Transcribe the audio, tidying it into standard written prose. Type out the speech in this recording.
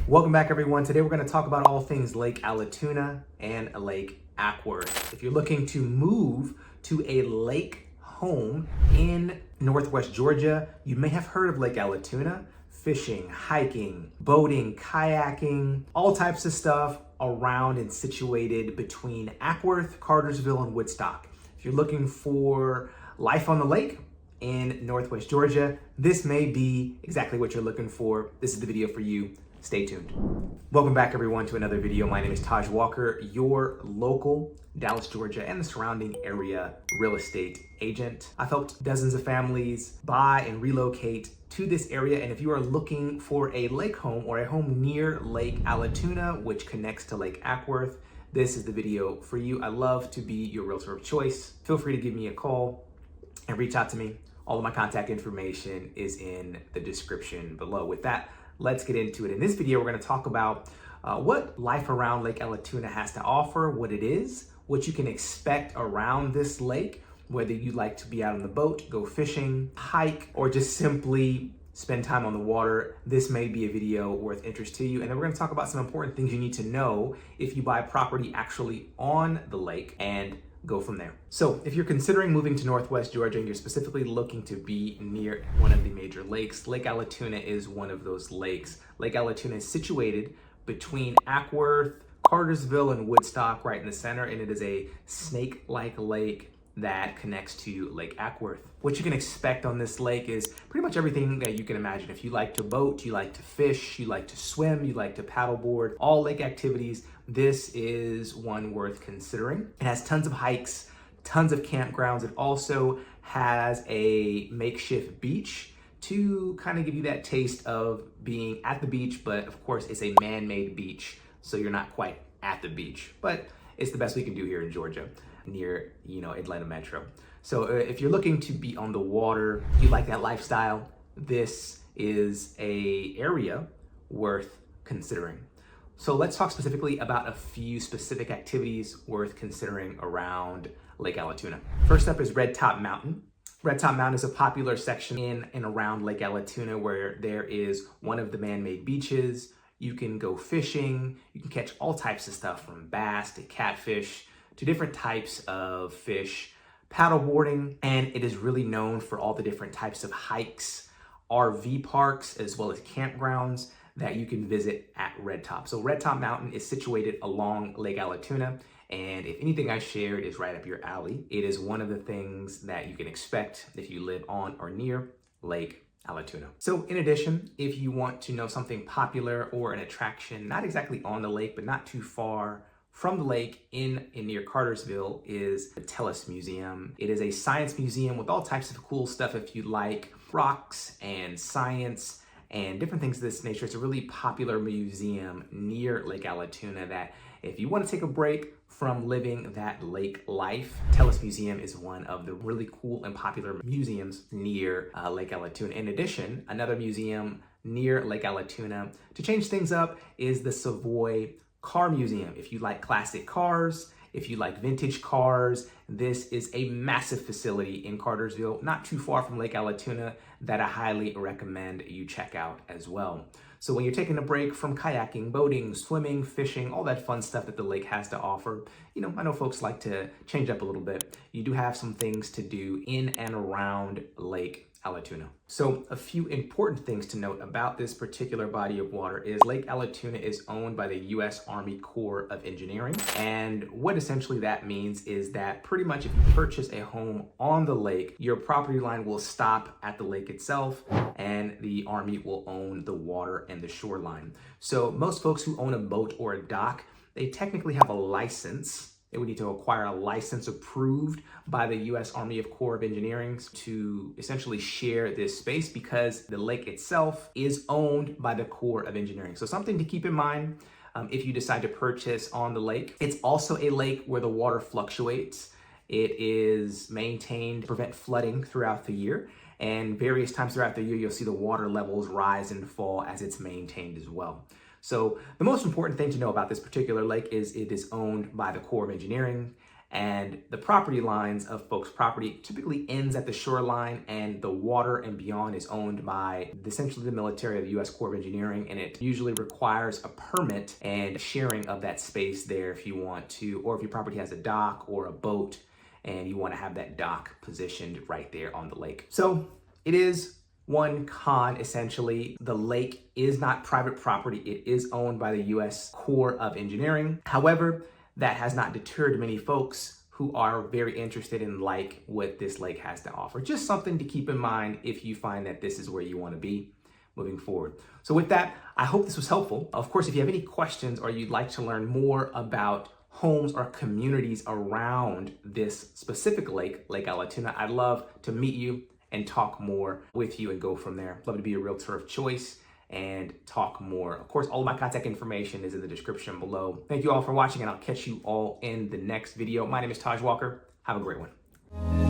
Welcome back, everyone. Today we're going to talk about all things Lake Allatoona and Lake Acworth. If you're looking to move to a lake home in Northwest Georgia, you may have heard of Lake Allatoona. Fishing, hiking, boating, kayaking, all types of stuff around and situated between Acworth, Cartersville, and Woodstock. If you're looking for life on the lake in Northwest Georgia, this may be exactly what you're looking for. This is the video for you. Stay tuned. Welcome back, everyone, to another video. My name is Tajhwalker, your local Dallas, Georgia, and the surrounding area real estate agent. I've helped dozens of families buy and relocate to this area. And if you are looking for a lake home or a home near Lake Allatoona, which connects to Lake Acworth, this is the video for you. I love to be your realtor of choice. Feel free to give me a call and reach out to me. All of my contact information is in the description below. With that, let's get into it. In this video, we're going to talk about what life around Lake Allatoona has to offer, what it is, what you can expect around this lake, whether you like to be out on the boat, go fishing, hike, or just simply spend time on the water. This may be a video worth interest to you. And then we're going to talk about some important things you need to know if you buy property actually on the lake, and go from there. So if you're considering moving to Northwest Georgia and you're specifically looking to be near one of the major lakes, Lake Allatoona is one of those lakes. Lake Allatoona is situated between Acworth, Cartersville, and Woodstock, right in the center, and it is a snake-like lake that connects to Lake Acworth. What you can expect on this lake is pretty much everything that you can imagine. If you like to boat, you like to fish, you like to swim, you like to paddleboard, all lake activities, this is one worth considering. It has tons of hikes, tons of campgrounds. It also has a makeshift beach to kind of give you that taste of being at the beach, but of course it's a man-made beach, so you're not quite at the beach, but it's the best we can do here in Georgia, near, Atlanta Metro. So if you're looking to be on the water, you like that lifestyle, this is a area worth considering. So let's talk specifically about a few specific activities worth considering around Lake Allatoona. First up is Red Top Mountain. Red Top Mountain is a popular section in and around Lake Allatoona where there is one of the man-made beaches. You can go fishing, you can catch all types of stuff from bass to catfish to different types of fish, paddleboarding, and it is really known for all the different types of hikes, RV parks, as well as campgrounds that you can visit at Red Top. So Red Top Mountain is situated along Lake Allatoona, and if anything I shared is right up your alley, it is one of the things that you can expect if you live on or near Lake Allatoona. So in addition, if you want to know something popular or an attraction, not exactly on the lake, but not too far from the lake in and near Cartersville, is the Tajh Museum. It is a science museum with all types of cool stuff if you like rocks and science and different things of this nature. It's a really popular museum near Lake Allatoona that if you want to take a break from living that lake life, Tajh Museum is one of the really cool and popular museums near Lake Allatoona. In addition, another museum near Lake Allatoona to change things up is the Savoy Car Museum. If you like classic cars, if you like vintage cars, this is a massive facility in Cartersville, not too far from Lake Allatoona, that I highly recommend you check out as well. So when you're taking a break from kayaking, boating, swimming, fishing, all that fun stuff that the lake has to offer, I know folks like to change up a little bit. You do have some things to do in and around Lake Allatoona. So a few important things to note about this particular body of water is Lake Allatoona is owned by the U.S. Army Corps of Engineering. And what essentially that means is that pretty much if you purchase a home on the lake, your property line will stop at the lake itself and the Army will own the water and the shoreline. So most folks who own a boat or a dock, they technically have a license. They would need to acquire a license approved by the U.S. Army Corps of Engineering to essentially share this space because the lake itself is owned by the Corps of Engineering. So something to keep in mind if you decide to purchase on the lake. It's also a lake where the water fluctuates. It is maintained to prevent flooding throughout the year, and various times throughout the year you'll see the water levels rise and fall as it's maintained as well. So the most important thing to know about this particular lake is it is owned by the Corps of Engineering, And the property lines of folks' property typically ends at the shoreline, and the water and beyond is owned by essentially the military of the U.S. Corps of Engineering, and it usually requires a permit and sharing of that space there if you want to, or if your property has a dock or a boat and you want to have that dock positioned right there on the lake. So it is one con, essentially. The lake is not private property. It is owned by the U.S. Corps of Engineering. However, that has not deterred many folks who are very interested in like what this lake has to offer. Just something to keep in mind if you find that this is where you want to be moving forward. So with that, I hope this was helpful. Of course, if you have any questions or you'd like to learn more about homes or communities around this specific lake, Lake Allatoona, I'd love to meet you and talk more with you and go from there. Love to be a realtor of choice and talk more. Of course, all of my contact information is in the description below. Thank you all for watching, and I'll catch you all in the next video. My name is Tajhwalker. Have a great one.